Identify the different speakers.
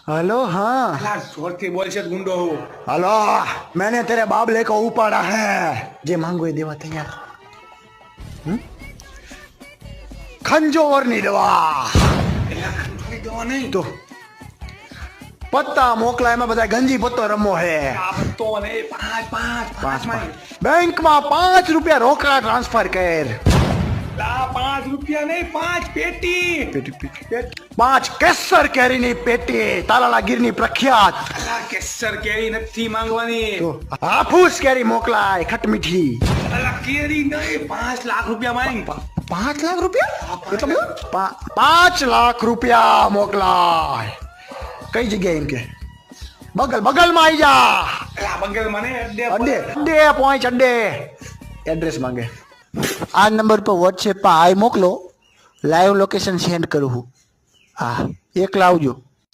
Speaker 1: Hello हाँ
Speaker 2: अला जोर से बोल से गुंडो हो।
Speaker 1: हेलो मैंने तेरे बाबले को उपाड़ा है जे मांगो ये देवा तैयार खंजोर नहीं देवा
Speaker 2: एला खाली दो नहीं
Speaker 1: तो पत्ता मोकला एમાં બધા ગંજી પત્તો રમો હે
Speaker 2: आप तो नहीं पाँच में
Speaker 1: बैंक में 5 रुपया रोकड़ा ट्रांसफर कर
Speaker 2: ला 5 रुपया नहीं 5 पेटी
Speaker 1: 5 केसर केरी ની પેટી તાલાલા ગીરની પ્રખ્યાત
Speaker 2: अला केसर केरी નથી માંગવાની
Speaker 1: તો હાફૂસ કેરી મોકલાય ખટ મીઠી
Speaker 2: अला केरी नहीं 5 लाख रुपया मांग
Speaker 1: 5 लाख रुपया એટલે બધું 5 લાખ રૂપિયા મોકલાય કઈ જગ્યાએ એમ કે બગલ માં આવી જા
Speaker 2: अला बंगल माने अड्डे
Speaker 1: અડ્ડે અડ્ડે પહોંચ અડ્ડે એડ્રેસ માંગે આ નંબર પર વોટ્સએપ પર હાય મોકલો લાઈવ લોકેશન સેન્ડ કરું હું હા એકલા આવજો